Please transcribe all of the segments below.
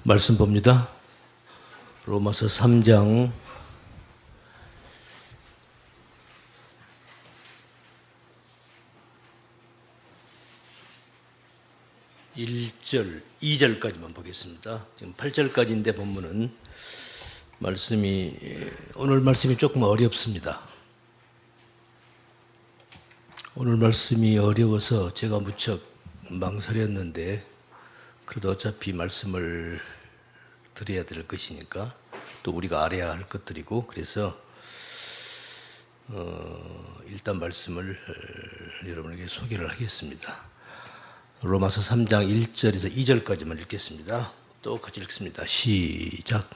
말씀 봅니다. 로마서 3장 1절, 2절까지만 보겠습니다. 지금 8절까지인데 본문은 오늘 말씀이 조금 어렵습니다. 오늘 말씀이 어려워서 제가 무척 망설였는데 그래도 어차피 말씀을 드려야 될 것이니까 또 우리가 알아야 할 것들이고 그래서 일단 말씀을 여러분에게 소개를 하겠습니다. 로마서 3장 1절에서 2절까지만 읽겠습니다. 또 같이 읽습니다. 시작.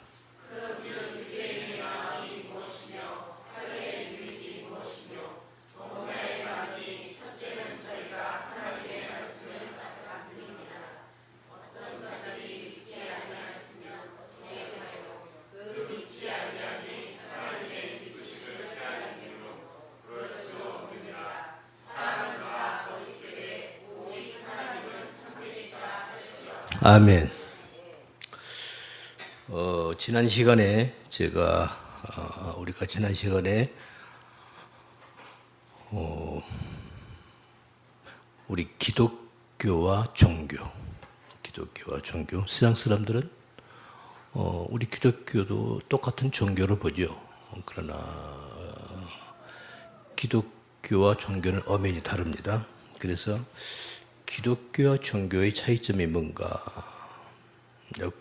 아멘. 지난 시간에 우리가 지난 시간에 우리 기독교와 종교, 세상 사람들은 우리 기독교도 똑같은 종교를 보죠. 그러나 기독교와 종교는 엄연히 다릅니다. 그래서 기독교와 종교의 차이점이 뭔가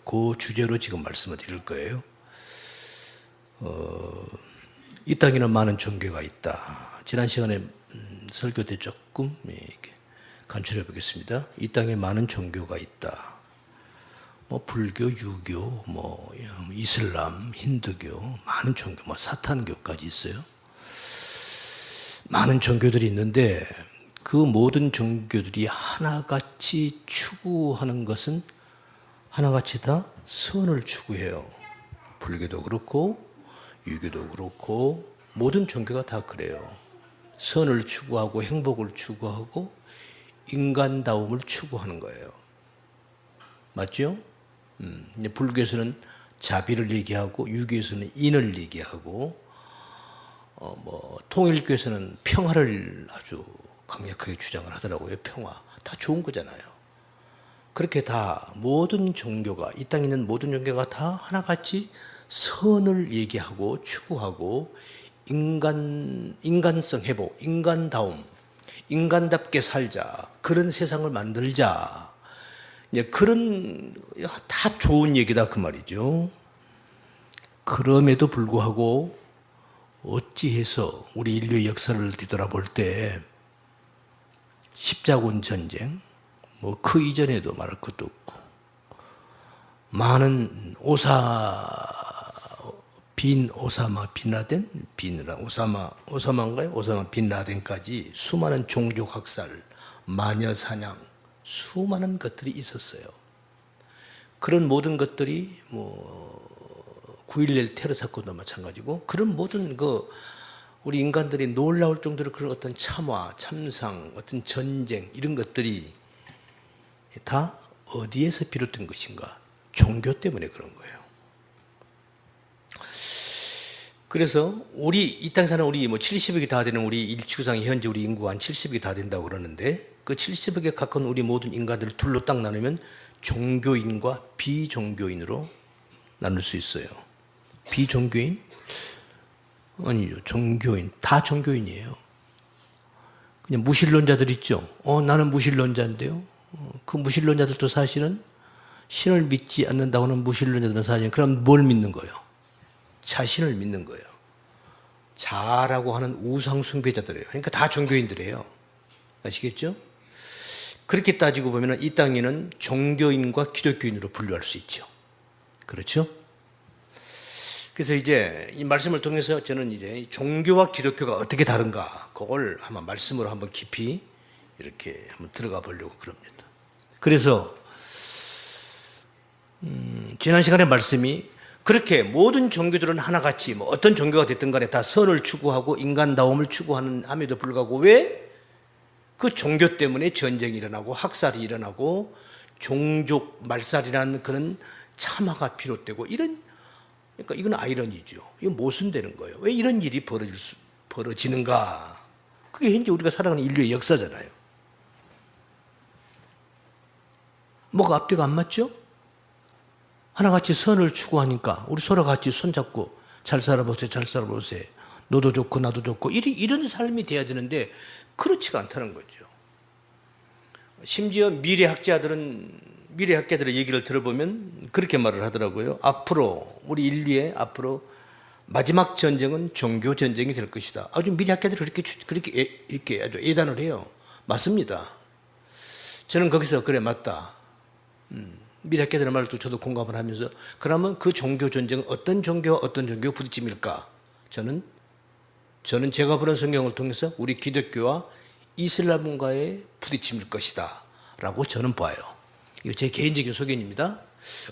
그 주제로 지금 말씀을 드릴 거예요. 이 땅에는 많은 종교가 있다. 지난 시간에 설교 때 조금 이렇게 간추려 보겠습니다. 이 땅에 많은 종교가 있다. 불교, 유교, 이슬람, 힌두교, 많은 종교, 사탄교까지 있어요. 많은 종교들이 있는데 그 모든 종교들이 하나같이 추구하는 것은 하나같이 다 선을 추구해요. 불교도 그렇고 유교도 그렇고 모든 종교가 다 그래요. 선을 추구하고 행복을 추구하고 인간다움을 추구하는 거예요. 맞죠? 불교에서는 자비를 얘기하고 유교에서는 인을 얘기하고 통일교에서는 평화를 아주 강력하게 주장을 하더라고요. 평화. 다 좋은 거잖아요. 그렇게 다 모든 종교가, 이 땅에 있는 모든 종교가 다 하나같이 선을 얘기하고 추구하고 인간성 회복, 인간다움, 인간답게 살자, 그런 세상을 만들자. 그런 다 좋은 얘기다 그 말이죠. 그럼에도 불구하고 어찌해서 우리 인류의 역사를 뒤돌아볼 때 십자군 전쟁, 그 이전에도 말할 것도 없고, 많은 오사마 빈 라덴까지 수많은 종족 학살, 마녀 사냥, 수많은 것들이 있었어요. 그런 모든 것들이 9.11 테러 사건도 마찬가지고 그런 모든 우리 인간들이 놀라울 정도로 그런 어떤 참화, 참상, 어떤 전쟁 이런 것들이 다 어디에서 비롯된 것인가? 종교 때문에 그런 거예요. 그래서 이 땅 사는 우리 70억이 다 되는 우리 지구상의 현재 우리 인구가 한 70억이 다 된다고 그러는데 그 70억에 가까운 우리 모든 인간들을 둘로 딱 나누면 종교인과 비종교인으로 나눌 수 있어요. 비종교인? 아니죠. 종교인. 다 종교인이에요. 그냥 무신론자들 있죠. 나는 무신론자인데요. 그 무신론자들도 사실은 신을 믿지 않는다고 하는 무신론자들은 사실은 그럼 뭘 믿는 거예요? 자신을 믿는 거예요. 자라고 하는 우상 숭배자들이에요. 그러니까 다 종교인들이에요. 아시겠죠? 그렇게 따지고 보면 이 땅에는 종교인과 기독교인으로 분류할 수 있죠. 그렇죠? 그래서 이제 이 말씀을 통해서 저는 이제 종교와 기독교가 어떻게 다른가 그걸 한번 말씀으로 한번 깊이 이렇게 한번 들어가 보려고 그럽니다. 그래서 지난 시간의 말씀이 그렇게 모든 종교들은 하나같이 어떤 종교가 됐든 간에 다 선을 추구하고 인간다움을 추구하는 함에도 불구하고 왜 그 종교 때문에 전쟁이 일어나고 학살이 일어나고 종족 말살이라는 그런 참화가 비롯되고 그러니까 이건 아이러니죠. 이건 모순되는 거예요. 왜 이런 일이 벌어지는가? 그게 현재 우리가 살아가는 인류의 역사잖아요. 뭐가 앞뒤가 안 맞죠? 하나같이 선을 추구하니까 우리 서로 같이 손잡고 잘 살아보세요, 잘 살아보세요. 너도 좋고 나도 좋고 이런 삶이 돼야 되는데 그렇지가 않다는 거죠. 심지어 미래학자들의 얘기를 들어보면 그렇게 말을 하더라고요. 우리 인류의 앞으로 마지막 전쟁은 종교 전쟁이 될 것이다. 아주 미래학자들이 그렇게 이렇게 아주 예단을 해요. 맞습니다. 저는 거기서 그래 맞다. 미래학자들의 말을 또 저도 공감을 하면서 그러면 그 종교 전쟁은 어떤 종교와 어떤 종교가 부딪힙니까? 저는 제가 보는 성경을 통해서 우리 기독교와 이슬람과의 부딪힘일 것이다 라고 저는 봐요. 이거 제 개인적인 소견입니다.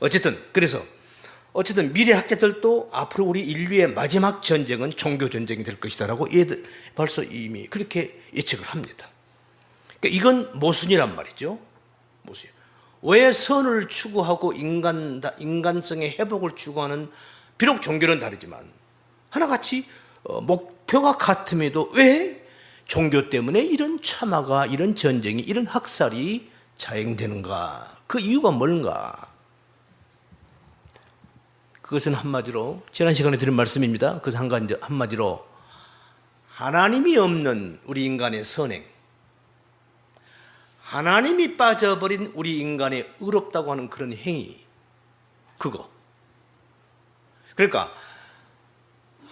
어쨌든 미래학자들도 앞으로 우리 인류의 마지막 전쟁은 종교 전쟁이 될 것이다 라고 벌써 이미 그렇게 예측을 합니다. 그러니까 이건 모순이란 말이죠. 모순. 왜 선을 추구하고 인간성의 회복을 추구하는, 비록 종교는 다르지만 하나같이 목표가 같음에도 왜 종교 때문에 이런 참화가, 이런 전쟁이, 이런 학살이 자행되는가? 그 이유가 뭔가? 그것은 한마디로 지난 시간에 드린 말씀입니다. 그것은 한마디로 하나님이 없는 우리 인간의 선행, 하나님이 빠져버린 우리 인간의 의롭다고 하는 그런 행위, 그거. 그러니까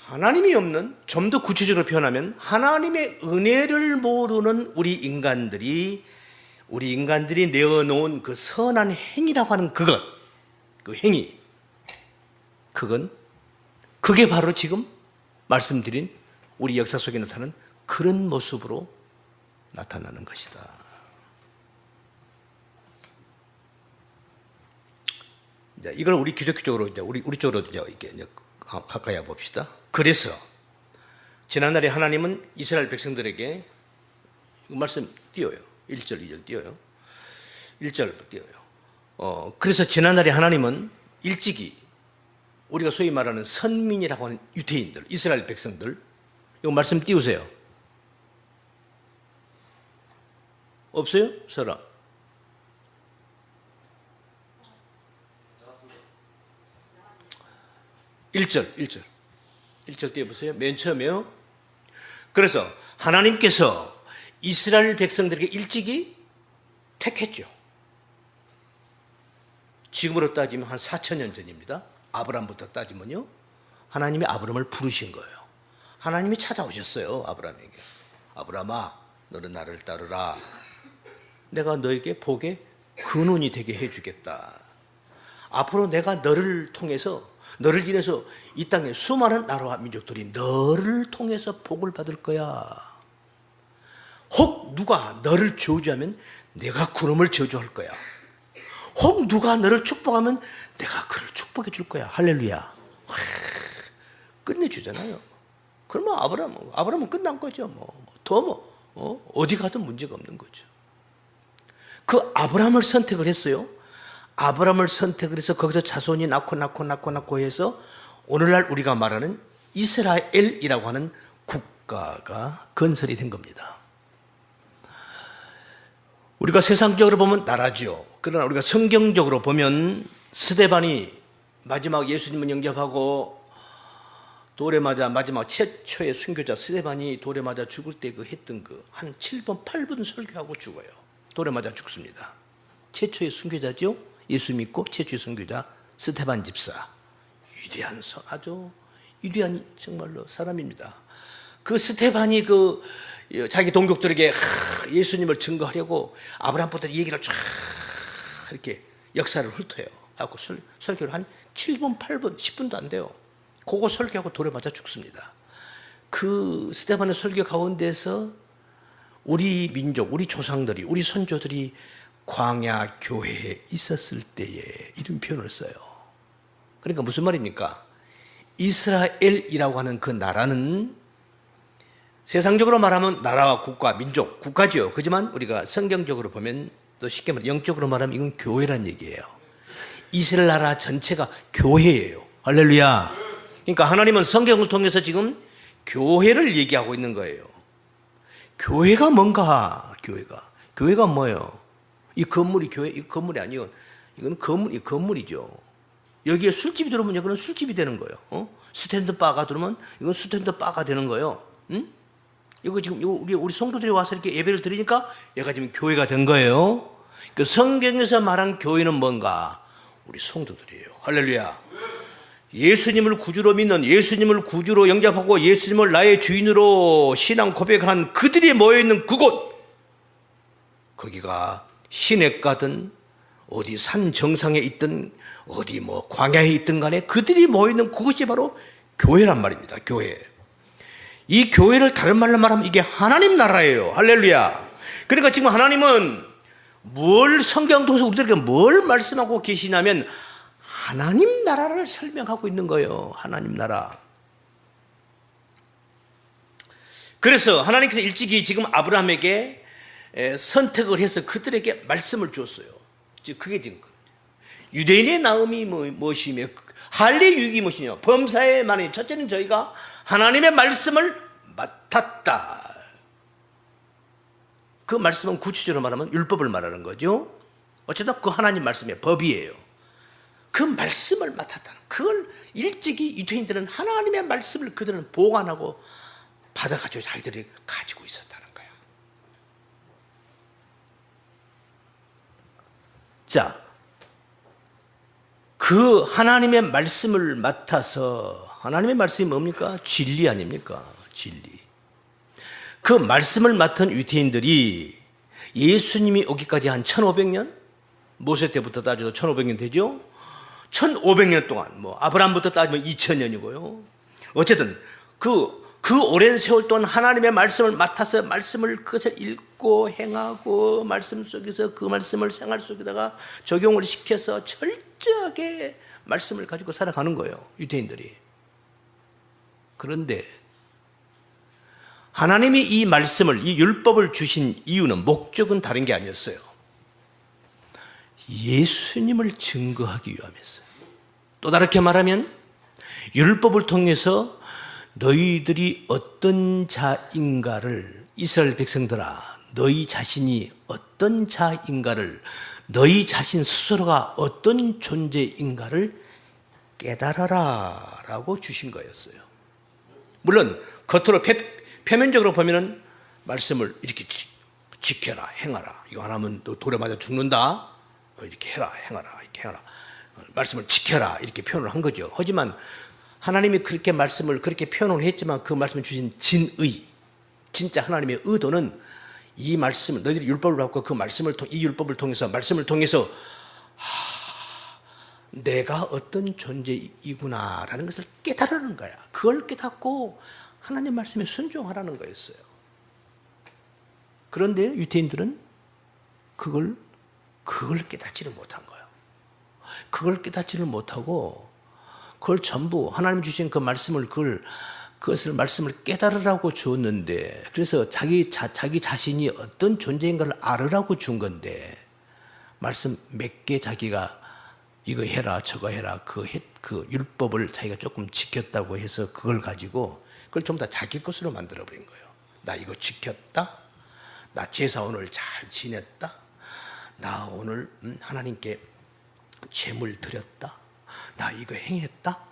하나님이 없는, 좀 더 구체적으로 표현하면 하나님의 은혜를 모르는 우리 인간들이 내어놓은 그 선한 행위라고 하는 그 행위, 그게 바로 지금 말씀드린 우리 역사 속에 나타나는 그런 모습으로 나타나는 것이다. 이걸 우리 기독교적으로 우리 쪽으로 이렇게 가까이 봅시다. 그래서 지난날에 하나님은 이스라엘 백성들에게 말씀 띄워요. 1절, 2절 띄워요. 1절 띄워요. 그래서 지난날에 하나님은 일찍이 우리가 소위 말하는 선민이라고 하는 유대인들, 이스라엘 백성들, 이거 말씀 띄우세요. 없어요? 서라. 1절 띄워보세요. 맨 처음에요. 그래서 하나님께서 이스라엘 백성들에게 일찍이 택했죠. 지금으로 따지면 한 4,000년 전입니다. 아브라함부터 따지면요. 하나님이 아브라함을 부르신 거예요. 하나님이 찾아오셨어요. 아브라함에게. 아브라함아, 너는 나를 따르라. 내가 너에게 복의 근원이 되게 해주겠다. 앞으로 내가 너를 인해서 이 땅에 수많은 나라와 민족들이 너를 통해서 복을 받을 거야. 혹 누가 너를 저주하면 내가 그놈을 저주할 거야. 혹 누가 너를 축복하면 내가 그를 축복해 줄 거야. 할렐루야. 끝내주잖아요. 그러면 아브라함은 끝난 거죠. 어디 가든 문제가 없는 거죠. 그 아브라함을 선택을 했어요. 아브라함을 선택을 해서 거기서 자손이 낳고 해서 오늘날 우리가 말하는 이스라엘이라고 하는 국가가 건설이 된 겁니다. 우리가 세상적으로 보면 나라죠. 그러나 우리가 성경적으로 보면 스데반이 마지막 예수님을 영접하고 돌에 맞아 마지막 최초의 순교자 스데반이 돌에 맞아 죽을 때 했던 한 7번 8분 설교하고 죽어요. 돌에 맞아 죽습니다. 최초의 순교자죠. 예수 믿고 최초의 순교자 스데반 집사, 아주 위대한 정말로 사람입니다. 그 스데반이 자기 동족들에게 예수님을 증거하려고 아브라함부터 얘기를 쫙 이렇게 역사를 훑어요. 하고 설교를 한 7분, 8분, 10분도 안 돼요. 그거 설교하고 돌에 맞아 죽습니다. 그 스데반의 설교 가운데서 우리 민족, 우리 조상들이, 우리 선조들이 광야 교회에 있었을 때에 이런 표현을 써요. 그러니까 무슨 말입니까? 이스라엘이라고 하는 그 나라는 세상적으로 말하면 나라와 국가, 민족, 국가죠. 그렇지만 우리가 성경적으로 보면 또 쉽게 말해 영적으로 말하면 이건 교회란 얘기예요. 이스라엘 나라 전체가 교회예요. 할렐루야. 그러니까 하나님은 성경을 통해서 지금 교회를 얘기하고 있는 거예요. 교회가 뭔가? 교회가 뭐예요? 이 건물이 교회, 이 건물이 아니요. 이건 건물이죠. 여기에 술집이 들어오면 이거는 술집이 되는 거예요. 스탠드 바가 들어오면 이건 스탠드 바가 되는 거예요. 응? 이거 지금 우리 성도들이 와서 이렇게 예배를 드리니까 얘가 지금 교회가 된 거예요. 그 성경에서 말한 교회는 뭔가? 우리 성도들이에요. 할렐루야. 예수님을 구주로 믿는, 예수님을 구주로 영접하고 예수님을 나의 주인으로 신앙 고백한 그들이 모여있는 그곳, 거기가 시냇가든 어디 산 정상에 있든 어디 뭐 광야에 있든 간에 그들이 모여있는 그곳이 바로 교회란 말입니다. 교회. 이 교회를 다른 말로 말하면 이게 하나님 나라예요. 할렐루야. 그러니까 지금 하나님은 뭘 성경 통해서 우리들에게 뭘 말씀하고 계시냐면 하나님 나라를 설명하고 있는 거예요. 하나님 나라. 그래서 하나님께서 일찍이 지금 아브라함에게 선택을 해서 그들에게 말씀을 주었어요. 그게 지금 유대인의 나음이 무엇이며 할례 유익이 무엇이냐. 범사의 만이 첫째는 저희가 하나님의 말씀을 맡았다. 그 말씀은 구체적으로 말하면 율법을 말하는 거죠. 어쨌든 그 하나님 말씀의 법이에요. 그 말씀을 맡았다는, 그걸 일찍이 유대인들은 하나님의 말씀을 그들은 보관하고 받아가지고 자기들이 가지고 있었다는 거야. 자, 그 하나님의 말씀을 맡아서, 하나님의 말씀이 뭡니까? 진리 아닙니까? 진리. 그 말씀을 맡은 유대인들이 예수님이 오기까지 한 1500년? 모세 때부터 따져도 1500년 되죠? 1500년 동안, 아브라함부터 따지면 2000년이고요. 어쨌든, 그 오랜 세월 동안 하나님의 말씀을 맡아서 말씀을 그것을 읽고 행하고 말씀 속에서 그 말씀을 생활 속에다가 적용을 시켜서 철저하게 말씀을 가지고 살아가는 거예요. 유대인들이. 그런데 하나님이 이 말씀을, 이 율법을 주신 이유는, 목적은 다른 게 아니었어요. 예수님을 증거하기 위함이었어요. 또 다르게 말하면 율법을 통해서 너희들이 어떤 자인가를, 이스라엘 백성들아, 너희 자신이 어떤 자인가를, 너희 자신 스스로가 어떤 존재인가를 깨달아라 라고 주신 거였어요. 물론 겉으로 표면적으로 보면은 말씀을 이렇게 지켜라, 행하라, 이거 안 하면 너 돌에 맞아 죽는다, 이렇게 해라, 행하라, 이렇게 해라, 말씀을 지켜라, 이렇게 표현을 한 거죠. 하지만 하나님이 그렇게 말씀을 그렇게 표현을 했지만 그 말씀을 주신 진의, 진짜 하나님의 의도는 이 말씀을, 너희들이 율법을 받고 그 말씀을, 이 율법을 통해서, 말씀을 통해서 내가 어떤 존재이구나라는 것을 깨달으는 거야. 그걸 깨닫고 하나님 말씀에 순종하라는 거였어요. 그런데 유대인들은 그걸 깨닫지를 못한 거예요. 그걸 깨닫지를 못하고 그걸 전부 하나님 주신 그 말씀을, 그것을 말씀을 깨달으라고 주었는데, 그래서 자기 자신이 어떤 존재인가를 알으라고 준 건데, 말씀 몇 개 자기가 이거 해라 저거 해라 그 율법을 자기가 조금 지켰다고 해서 그걸 가지고 그걸 전부 다 자기 것으로 만들어 버린 거예요. 나 이거 지켰다, 나 제사 오늘 잘 지냈다, 나 오늘 하나님께 제물 드렸다, 나 이거 행했다.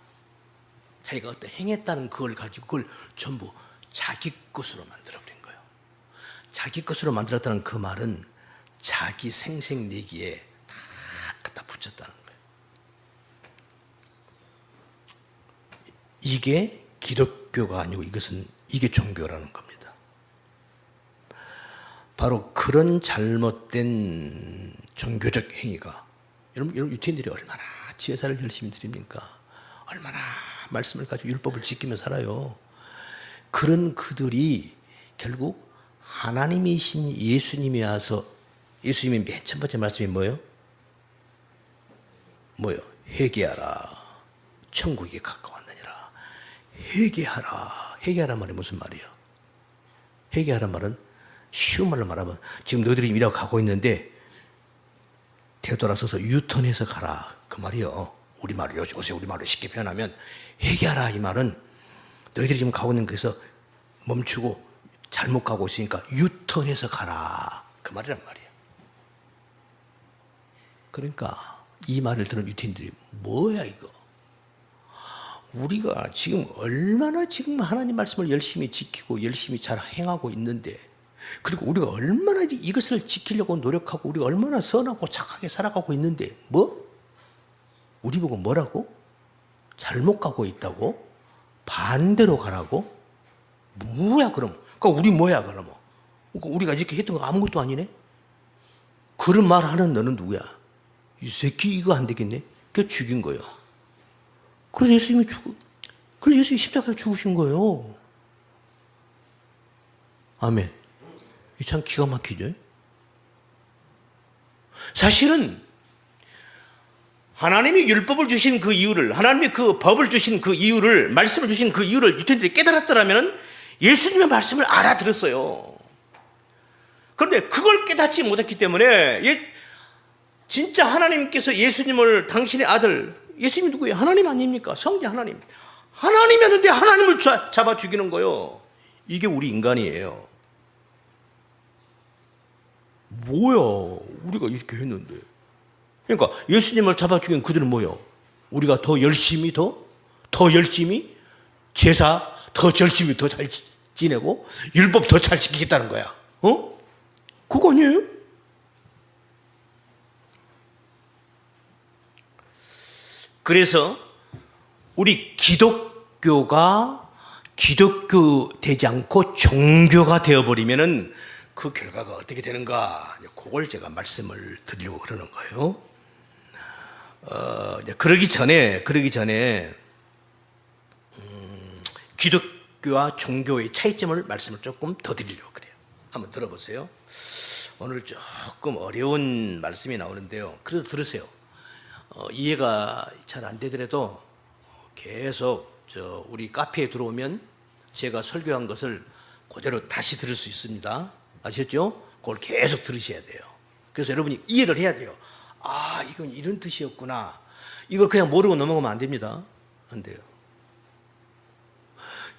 자기가 어떤 행했다는 그걸 가지고 그걸 전부 자기 것으로 만들어 버린 거예요. 자기 것으로 만들었다는 그 말은 자기 생색내기에 다 갖다 붙였다는 거예요. 이게 기독교가 아니고 이게 종교라는 겁니다. 바로 그런 잘못된 종교적 행위가, 여러분 유태인들이 얼마나 제사를 열심히 드립니까? 얼마나 말씀을 가지고 율법을 지키며 살아요. 그런 그들이 결국 하나님이신 예수님이 와서, 예수님이 맨 첫 번째 말씀이 뭐예요? 회개하라, 천국이 가까웠느니라. 회개하라 말이 무슨 말이에요? 회개하라 말은 쉬운 말로 말하면 지금 너희들이 이라고 가고 있는데 되돌아서서 유턴해서 가라, 그 그 말이요. 우리말로 요새 우리말로 쉽게 표현하면 회개하라 이 말은 너희들이 지금 가고 있는 곳에서 멈추고 잘못 가고 있으니까 유턴해서 가라 그 말이란 말이에요. 그러니까 이 말을 들은 유태인들이 뭐야 이거? 우리가 지금 얼마나 지금 하나님 말씀을 열심히 지키고 열심히 잘 행하고 있는데, 그리고 우리가 얼마나 이것을 지키려고 노력하고 우리가 얼마나 선하고 착하게 살아가고 있는데 뭐? 우리 보고 뭐라고? 잘못 가고 있다고? 반대로 가라고? 뭐야 그럼? 그러니까 우리 뭐야 그러면? 그러니까 우리가 이렇게 했던 거 아무것도 아니네? 그런 말 하는 너는 누구야? 이 새끼 이거 안 되겠네? 그래서 죽인 거예요. 그래서 예수님이 십자가에 죽으신 거예요. 아멘. 이 참 기가 막히죠? 사실은 하나님이 율법을 주신 그 이유를, 하나님이 그 법을 주신 그 이유를, 말씀을 주신 그 이유를 유태인들이 깨달았더라면 예수님의 말씀을 알아들었어요. 그런데 그걸 깨닫지 못했기 때문에 진짜 하나님께서 예수님을 당신의 아들, 예수님이 누구예요? 하나님 아닙니까? 성자 하나님. 하나님이었는데 하나님을 잡아 죽이는 거예요. 이게 우리 인간이에요. 뭐야? 우리가 이렇게 했는데. 그러니까 예수님을 잡아 죽인 그들은 뭐예요? 우리가 더 열심히 제사 더 열심히 더 잘 지내고 율법 더 잘 지키겠다는 거야. 그거 아니에요? 그래서 우리 기독교가 기독교 되지 않고 종교가 되어버리면은 그 결과가 어떻게 되는가? 그걸 제가 말씀을 드리려고 그러는 거예요. 그러기 전에 기독교와 종교의 차이점을 말씀을 조금 더 드리려고 그래요. 한번 들어보세요. 오늘 조금 어려운 말씀이 나오는데요. 그래도 들으세요. 이해가 잘 안 되더라도 계속 우리 카페에 들어오면 제가 설교한 것을 그대로 다시 들을 수 있습니다. 아셨죠? 그걸 계속 들으셔야 돼요. 그래서 여러분이 이해를 해야 돼요. 아, 이건 이런 뜻이었구나. 이걸 그냥 모르고 넘어가면 안 됩니다. 안 돼요.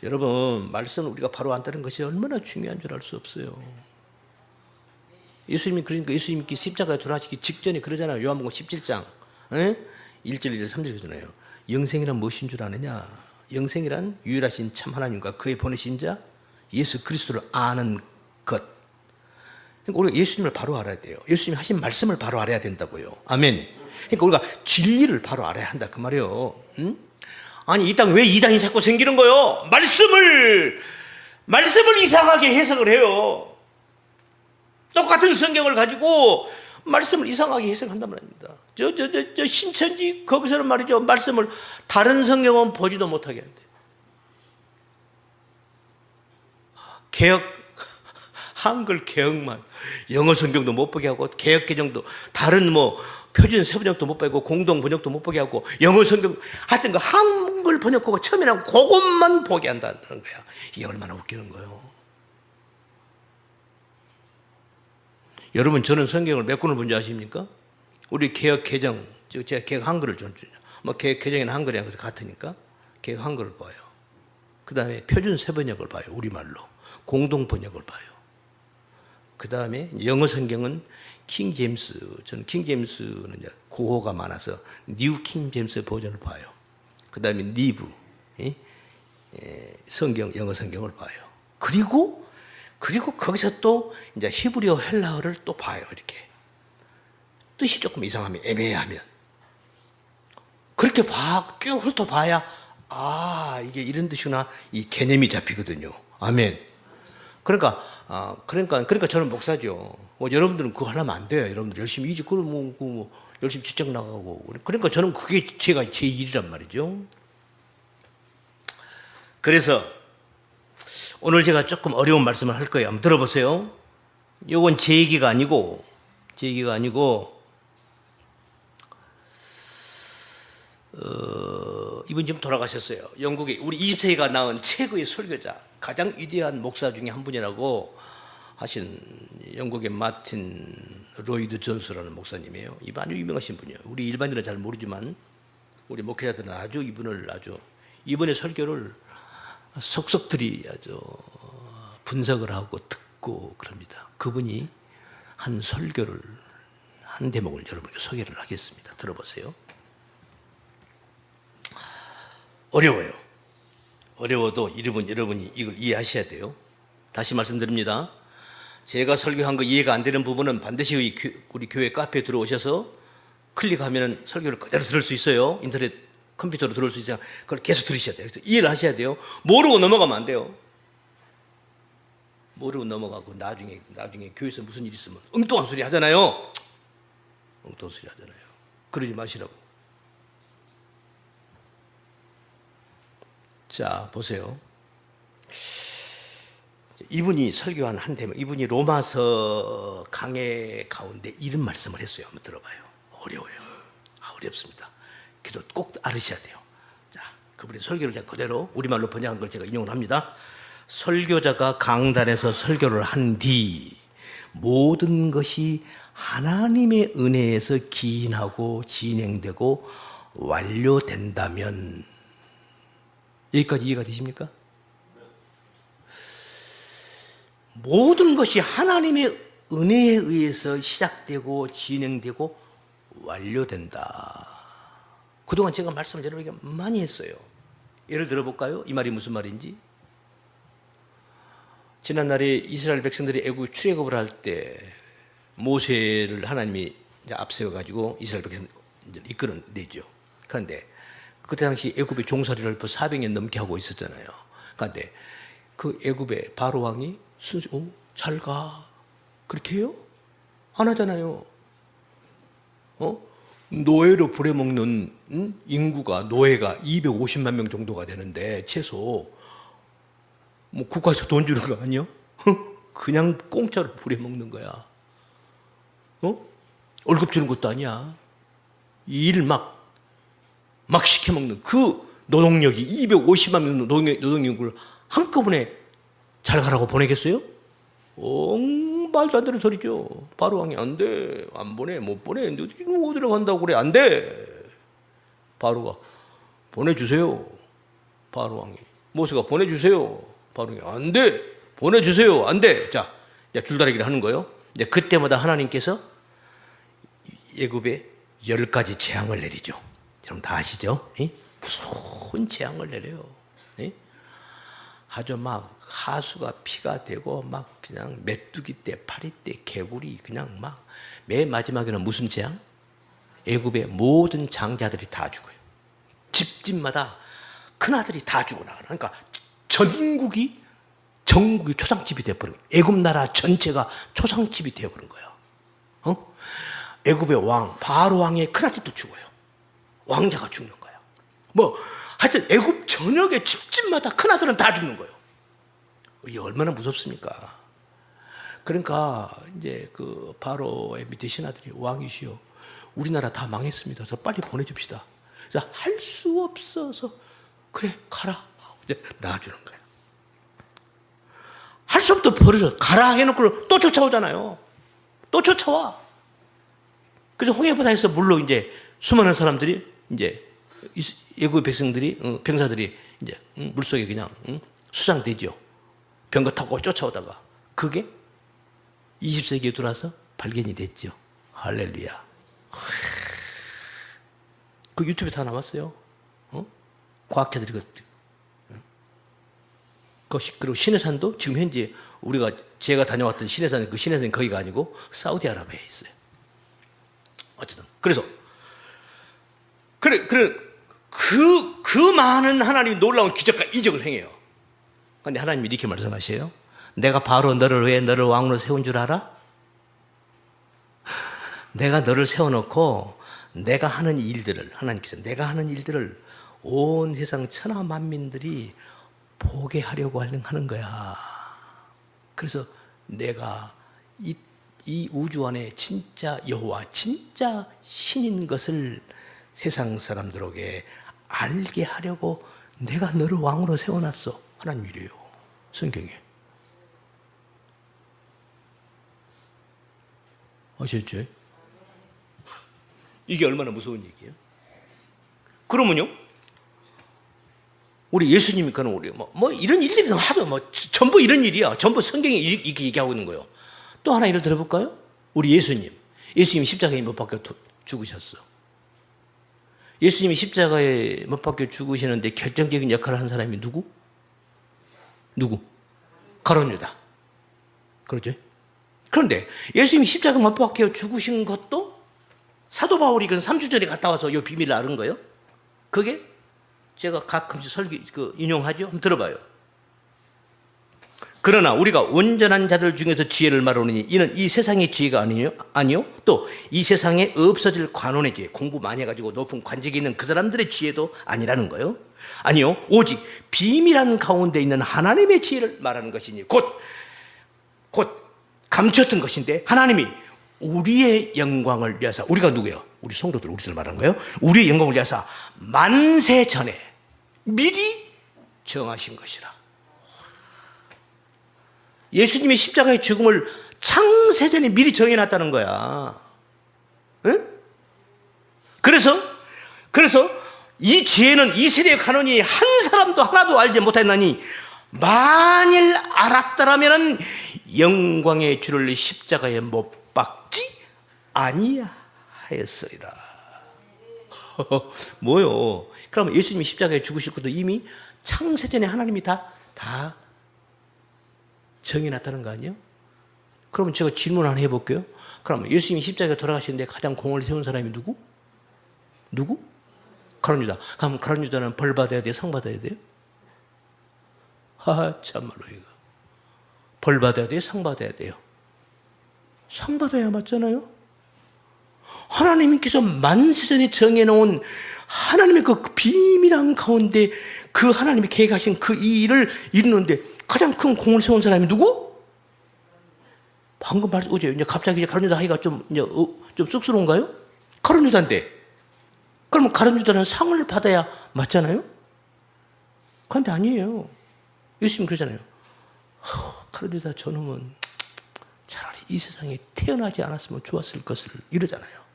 여러분, 말씀을 우리가 바로 안다는 것이 얼마나 중요한 줄 알 수 없어요. 예수님께 십자가에 돌아가시기 직전에 그러잖아요. 요한복음 17장 1절 2절 3절 그러잖아요. 영생이란 무엇인 줄 아느냐? 영생이란 유일하신 참 하나님과 그의 보내신 자 예수 그리스도를 아는 것. 그러니까 우리가 예수님을 바로 알아야 돼요. 예수님이 하신 말씀을 바로 알아야 된다고요. 아멘. 그러니까 우리가 진리를 바로 알아야 한다 그 말이에요. 응? 아니 이 땅 왜 이단이 자꾸 생기는 거예요? 말씀을 이상하게 해석을 해요. 똑같은 성경을 가지고 말씀을 이상하게 해석한단 말입니다. 저 신천지 거기서는 말이죠. 말씀을 다른 성경은 보지도 못하게 한대. 한글 개혁만 영어 성경도 못 보게 하고 개혁 개정도 다른 표준 세번역도 못 보게 하고 공동 번역도 못 보게 하고 영어 성경 하여튼 그 한글 번역하고 처음에는 그것만 보게 한다는 거야. 이게 얼마나 웃기는 거예요. 여러분 저는 성경을 몇 권을 본지 아십니까? 우리 개혁 개정, 제가 개혁 한글을 좀 주죠. 개혁 개정에는 한글이랑 그래서 같으니까 개혁 한글을 봐요. 그 다음에 표준 세번역을 봐요. 우리말로 공동 번역을 봐요. 그 다음에 영어 성경은 킹 제임스, 저는 킹 제임스는 이제 고호가 많아서 뉴 킹 제임스 버전을 봐요. 그 다음에 니브 성경 영어 성경을 봐요. 그리고 거기서 또 이제 히브리어 헬라어를 또 봐요. 이렇게 뜻이 조금 이상하면 애매하면 그렇게 쭉 훑어봐야 이게 이런 뜻이구나 이 개념이 잡히거든요. 아멘. 그러니까 저는 목사죠. 여러분들은 그거 하려면 안 돼요. 여러분들 열심히 열심히 직장 나가고. 그러니까 저는 그게 제 일이란 말이죠. 그래서 오늘 제가 조금 어려운 말씀을 할 거예요. 한번 들어보세요. 이건 제 얘기가 아니고 이분 지금 돌아가셨어요. 영국에 우리 20세기가 낳은 최고의 설교자, 가장 위대한 목사 중에 한 분이라고 하신 영국의 마틴 로이드 존스라는 목사님이에요. 이분 아주 유명하신 분이에요. 우리 일반인은 잘 모르지만 우리 목회자들은 아주 이번의 설교를 속속들이 아주 분석을 하고 듣고 그럽니다. 그분이 한 설교를 한 대목을 여러분께 소개를 하겠습니다. 들어보세요. 어려워요. 어려워도 여러분이 이걸 이해하셔야 돼요. 다시 말씀드립니다. 제가 설교한 거 이해가 안 되는 부분은 반드시 우리 교회 카페에 들어오셔서 클릭하면 설교를 그대로 들을 수 있어요. 인터넷 컴퓨터로 들을 수 있어요. 그걸 계속 들으셔야 돼요. 그래서 이해를 하셔야 돼요. 모르고 넘어가면 안 돼요. 모르고 넘어가고 나중에 교회에서 무슨 일 있으면 엉뚱한 소리 하잖아요. 엉뚱한 소리 하잖아요. 그러지 마시라고. 자, 보세요. 이분이 설교한 한 대목, 이분이 로마서 강해 가운데 이런 말씀을 했어요. 한번 들어봐요. 어려워요. 어렵습니다. 그래도 꼭 알으셔야 돼요. 자, 그분이 설교를 그냥 그대로 우리말로 번역한 걸 제가 인용을 합니다. 설교자가 강단에서 설교를 한 뒤 모든 것이 하나님의 은혜에서 기인하고 진행되고 완료된다면, 여기까지 이해가 되십니까? 모든 것이 하나님의 은혜에 의해서 시작되고 진행되고 완료된다. 그동안 제가 말씀을 여러분에게 많이 했어요. 예를 들어볼까요? 이 말이 무슨 말인지. 지난날에 이스라엘 백성들이 애국 출애굽을 할 때 모세를 하나님이 앞세워가지고 이스라엘 백성들을 이끌어내죠. 그런데 그때 당시 애굽의 종살이를 400년 넘게 하고 있었잖아요. 그런데 그 애굽의 바로 왕이 잘 가. 그렇게 해요? 안 하잖아요. 노예로 부려먹는 노예가 250만 명 정도가 되는데 최소 뭐 국가에서 돈 주는 거 아니야? 그냥 공짜로 부려먹는 거야. 월급 주는 것도 아니야. 일 막 시켜먹는 그 노동력이 250만 명 노동력을 한꺼번에 잘 가라고 보내겠어요? 말도 안 되는 소리죠. 바로 왕이 안 돼. 안 보내. 못 보내. 어디로 간다고 그래. 안 돼. 바로가 보내주세요. 바로 왕이. 모세가 보내주세요. 바로 왕이 안 돼. 보내주세요. 안 돼. 자, 줄다리기를 하는 거예요. 이제 그때마다 하나님께서 애굽에 10가지 재앙을 내리죠. 여러분 다 아시죠? 무서운 재앙을 내려요. 아주 막 하수가 피가 되고 막 그냥 메뚜기 떼, 파리 떼, 개구리 그냥 막 맨 마지막에는 무슨 재앙? 애굽의 모든 장자들이 다 죽어요. 집집마다 큰아들이 다 죽어나가요. 그러니까 전국이 초상집이 되어버린 거예요. 애굽 나라 전체가 초상집이 되어버린 거예요. 애굽의 왕, 바로 왕의 큰아들도 죽어요. 왕자가 죽는 거예요. 하여튼 애굽 전역의 집집마다 큰아들은 다 죽는 거예요. 이게 얼마나 무섭습니까? 그러니까 이제 그 바로의 밑에 신하들이 왕이시여, 우리나라 다 망했습니다. 그래서 빨리 보내줍시다. 그래서 할 수 없어서 그래 가라 이제 놔주는 거예요. 할 수 없도 버려서 가라 해놓고 또 쫓아오잖아요. 또 쫓아와. 그래서 홍해바다에서 물로 이제 수많은 사람들이 이제 애굽 백성들이 병사들이 이제 물속에 그냥 수장되죠. 병거 타고 쫓아오다가 그게 20세기에 들어와서 발견이 됐죠. 할렐루야. 그 유튜브에 다 나왔어요. 과학자들이 그리고 시내산도 지금 현재 제가 다녀왔던 시내산, 그 시내산이 거기가 아니고 사우디아라비아에 있어요. 어쨌든 그래서 그 많은 하나님이 놀라운 기적과 이적을 행해요. 그런데 하나님이 이렇게 말씀하셔요. 내가 바로 너를 왕으로 세운 줄 알아? 내가 너를 세워놓고 내가 하는 일들을, 하나님께서 내가 하는 일들을 온 세상 천하 만민들이 보게 하려고 하는 거야. 그래서 내가 이 우주 안에 진짜 여호와, 진짜 신인 것을 세상 사람들에게 알게 하려고 내가 너를 왕으로 세워놨어. 하나님 이래요. 성경에. 아셨죠? 이게 얼마나 무서운 얘기예요? 그러면요, 우리 예수님이 그는 우리 뭐 이런 일들이 하도 전부 이런 일이야. 전부 성경이 이렇게 얘기하고 있는 거예요. 또 하나 예를 들어볼까요? 우리 예수님이 십자가에 못 박혀 죽으셨어. 예수님이 십자가에 못 박혀 죽으시는데 결정적인 역할을 한 사람이 누구? 가룟 유다. 그렇죠? 그런데 예수님이 십자가에 못 박혀 죽으신 것도 사도 바울이 3주 전에 갔다 와서 이 비밀을 알은 거예요. 그게 제가 가끔씩 인용하죠. 한번 들어봐요. 그러나 우리가 온전한 자들 중에서 지혜를 말하노니 이는 이 세상의 지혜가 아니요 또 이 세상에 없어질 관원의 지혜, 공부 많이 해가지고 높은 관직이 있는 그 사람들의 지혜도 아니라는 거예요. 아니요, 오직 비밀한 가운데 있는 하나님의 지혜를 말하는 것이니 곧 감췄던 것인데 하나님이 우리의 영광을 위하사, 우리가 누구예요? 우리 성도들, 우리들 말하는 거예요. 우리의 영광을 위하사 만세 전에 미리 정하신 것이라. 예수님의 십자가의 죽음을 창세전에 미리 정해놨다는 거야. 응? 그래서 이 지혜는 이 세대의 간원이 한 사람도 하나도 알지 못했나니 만일 알았더라면 영광의 주를 십자가에 못 박지 아니하였으리라. 뭐요? 그러면 예수님이 십자가에 죽으실 것도 이미 창세전에 하나님이 다 정해놨다는 거 아니에요? 그러면 제가 질문 하나 해볼게요. 그러면 예수님이 십자가에 돌아가시는데 가장 공을 세운 사람이 누구? 가룟 유다. 그럼 가룟 유다는 벌 받아야 돼요? 상 받아야 돼요? 참말로 이거. 벌 받아야 돼요? 상 받아야 돼요? 상 받아야 맞잖아요? 하나님께서 만세전에 정해놓은 하나님의 그 비밀한 가운데 그 하나님이 계획하신 그 일을 이루는데 가장 큰 공을 세운 사람이 누구? 방금 어제 갑자기 가룟 유다 하기가 좀 쑥스러운가요? 가룟 유다인데. 그러면 가룟 유다는 상을 받아야 맞잖아요? 그런데 아니에요. 예수님 그러잖아요. 가룟 유다 저놈은 차라리 이 세상에 태어나지 않았으면 좋았을 것을 이러잖아요.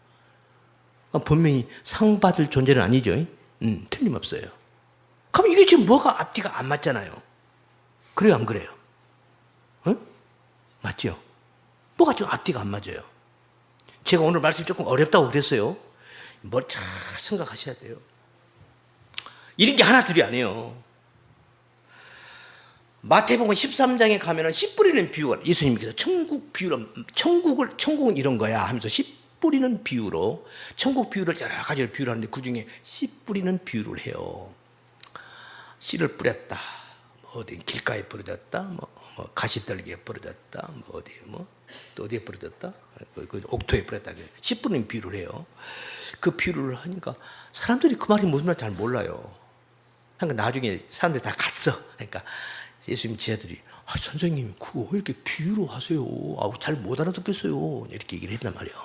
분명히 상 받을 존재는 아니죠. 틀림없어요. 그럼 이게 지금 뭐가 앞뒤가 안 맞잖아요. 그래요, 안 그래요? 맞죠? 뭐가 좀 앞뒤가 안 맞아요. 제가 오늘 말씀이 조금 어렵다고 그랬어요. 뭘 잘 생각하셔야 돼요. 이런 게 하나 둘이 아니에요. 마태복음 13장에 가면은 씨 뿌리는 비유가, 예수님께서 천국은 이런 거야 하면서 씨 뿌리는 비유로 천국 비유를 여러 가지로 비유를 하는데 그 중에 씨 뿌리는 비유를 해요. 씨를 뿌렸다. 어디 길가에 뿌려졌다. 가시떨기에 뿌려졌다. 또 어디에 뿌려졌다. 그 옥토에 뿌렸다. 씨 뿌리는 비유를 해요. 그 비유를 하니까 사람들이 그 말이 무슨 말인지 잘 몰라요. 그러니까 나중에 사람들이 다 갔어. 그러니까 예수님 제자들이 선생님 그거 왜 이렇게 비유로 하세요? 잘 못 알아듣겠어요. 이렇게 얘기를 했단 말이에요.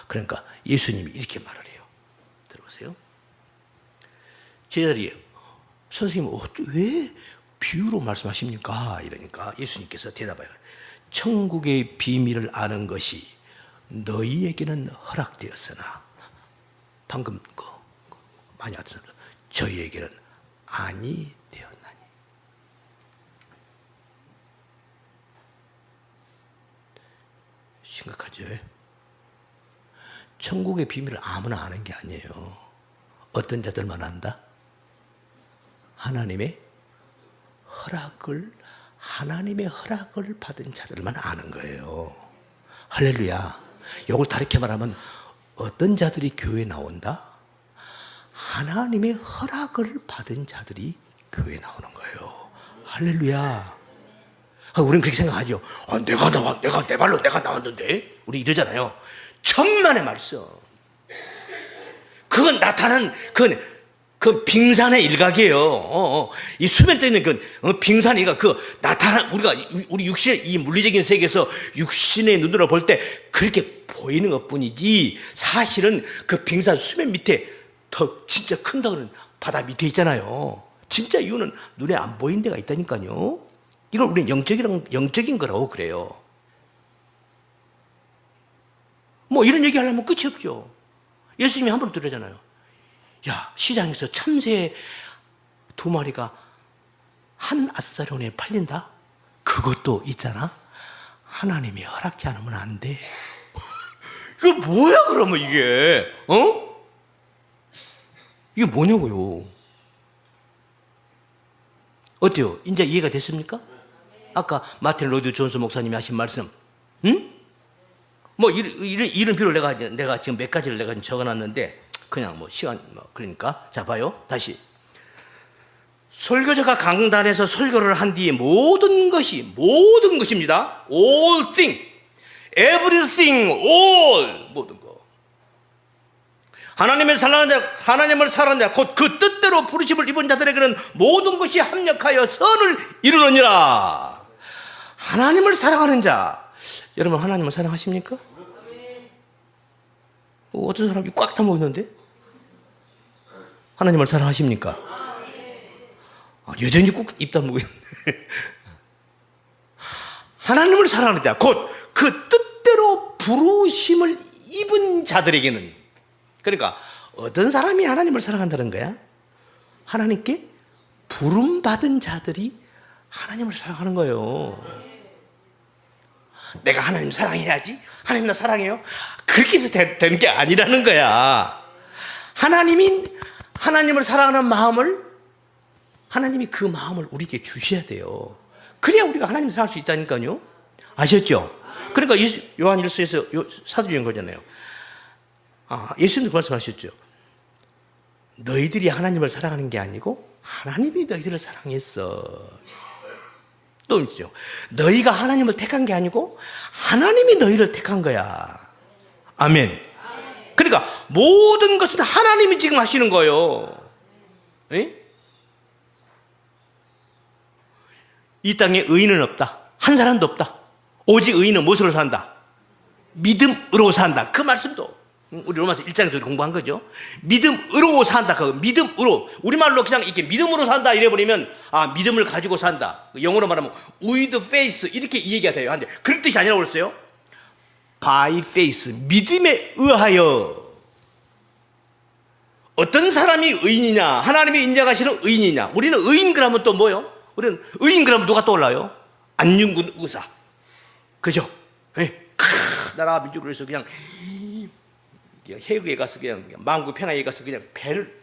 그러니까 예수님이 이렇게 말을 해요. 들어보세요. 제자들이 선생님 왜 비유로 말씀하십니까? 이러니까 예수님께서 대답해요. 천국의 비밀을 아는 것이 너희에게는 허락되었으나 방금 많이 왔던 사람들 저희에게는 아니 되었나니. 심각하죠? 천국의 비밀을 아무나 아는 게 아니에요. 어떤 자들만 안다? 하나님의 허락을 받은 자들만 아는 거예요. 할렐루야. 이걸 다르게 말하면 어떤 자들이 교회에 나온다? 하나님의 허락을 받은 자들이 교회에 나오는 거예요. 할렐루야. 우리는 그렇게 생각하죠. 내가 내 발로 내가 나왔는데 우리 이러잖아요. 천만의 말씀. 그건 나타난 그 빙산의 일각이에요. 이 수면에 떠 있는 빙산이가 우리 육신의 이 물리적인 세계에서 육신의 눈으로 볼 때 그렇게 보이는 것 뿐이지 사실은 그 빙산 수면 밑에 더 진짜 큰다 그러는 바다 밑에 있잖아요. 진짜 이유는 눈에 안 보이는 데가 있다니까요. 이걸 우리는 영적인 거라고 그래요. 뭐 이런 얘기 하려면 끝이 없죠. 예수님이 한 번 들으잖아요. 야, 시장에서 참새 2마리가 한 아싸리온에 팔린다? 그것도 있잖아. 하나님이 허락지 않으면 안 돼. 이거 뭐야 그러면 이게? 이게 뭐냐고요? 어때요? 이제 이해가 됐습니까? 아까 마틴 로이드 존스 목사님이 하신 말씀, 뭐 이런 비를 내가 지금 몇 가지를 내가 적어놨는데 그냥 뭐 시간 그러니까 자 봐요. 다시 설교자가 강단에서 설교를 한 뒤에 모든 것입니다. All thing, everything, all 모든 거. 하나님을 사랑하는 자, 곧 그 뜻대로 부르심을 입은 자들에게는 모든 것이 합력하여 선을 이루느니라. 하나님을 사랑하는 자, 여러분 하나님을 사랑하십니까? 어떤 사람이 꽉 다 모였는데 하나님을 사랑하십니까? 여전히 꼭 입 다물고 있는데 하나님을 사랑하는 자, 곧 그 뜻대로 부르심을 입은 자들에게는, 그러니까 어떤 사람이 하나님을 사랑한다는 거야? 하나님께 부름받은 자들이 하나님을 사랑하는 거예요. 내가 하나님 사랑해야지, 하나님 나 사랑해요, 그렇게 해서 되는 게 아니라는 거야. 하나님이 하나님을 사랑하는 마음을, 하나님이 그 마음을 우리에게 주셔야 돼요. 그래야 우리가 하나님을 사랑할 수 있다니까요. 아셨죠? 그러니까 요한 1서에서 사도적인 거잖아요. 예수님도 말씀하셨죠. 너희들이 하나님을 사랑하는 게 아니고 하나님이 너희들을 사랑했어. 또 있죠. 너희가 하나님을 택한 게 아니고 하나님이 너희를 택한 거야. 아멘. 그러니까 모든 것은 하나님이 지금 하시는 거예요. 에? 이 땅에 의인은 없다. 한 사람도 없다. 오직 의인은 무엇으로 산다? 믿음으로 산다. 그 말씀도 우리 로마서 1장에서 공부한 거죠. 믿음으로 산다. 그 믿음으로, 우리말로 그냥 이렇게 믿음으로 산다 이래버리면 믿음을 가지고 산다. 영어로 말하면 with faith 이렇게 이해가 돼요. 한데 그런 뜻이 아니라고 그랬어요. by faith, 믿음에 의하여. 어떤 사람이 의인이냐? 하나님이 인정하시는 의인이냐? 우리는 의인 그러면 또 뭐요? 우리는 의인 그러면 누가 떠올라요? 안중근 의사. 그죠? 나라 민족을 위해서 그냥 해외에 가서 그냥 만국 평화에 가서 그냥 배를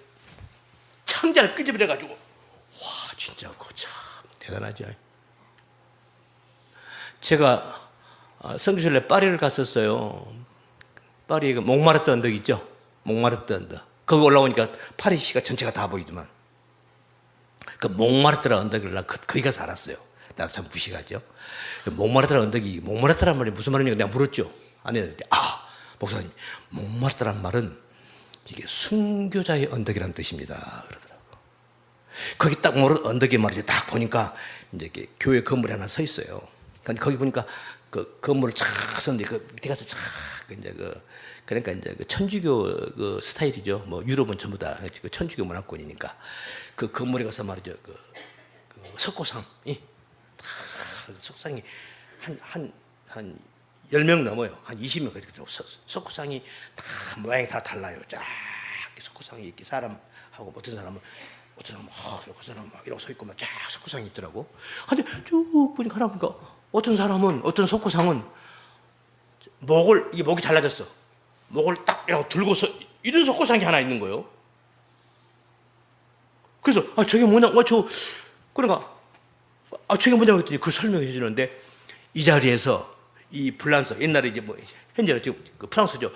창자를 끄집어내가지고, 와 진짜 그거 참 대단하죠. 제가 성주실에 파리를 갔었어요. 파리에 그 몽마르트 언덕 있죠? 몽마르트 언덕. 거기 올라오니까 파리시가 전체가 다 보이더만. 그 몽마르트라는 언덕을 나 거기 가서 알았어요. 나도 참 무식하죠. 몽마르트라는 언덕이, 몽마르트라는 말이 무슨 말이냐고 내가 물었죠. 안 했는데 목사님, 몽마르트란 말은 이게 순교자의 언덕이라는 뜻입니다. 그러더라고. 거기 딱 언덕에 말이죠. 딱 보니까 이제 이렇게 교회 건물이 하나 서 있어요. 근데 거기 보니까 그 건물을 쫙 썼는데 그 밑에 가서 쫙 이제 그러니까 이제 그 천주교 그 스타일이죠. 뭐 유럽은 전부 다 그 천주교 문화권이니까 그 건물에 가서 말이죠. 그 석고상이 석상이 한 10명 넘어요. 한 20명 가지고 석고상이 다 모양이 다 달라요. 쫙 석고상이 이렇게 사람하고 어떤 사람은 그 사람 막 이러고 서 있고 막 쫙 석고상이 있더라고. 근데 쭉 보니까 하나 보니까 어떤 석고상은 목이 잘라졌어. 목을 딱 이러고 들고서 이런 석고상이 하나 있는 거예요. 그래서 저게 뭐냐? 그러니까 저게 뭐냐고 했더니 그 설명해 주는데, 이 자리에서 이 불란서, 옛날에 이제 뭐 현재는 지금 그 프랑스죠.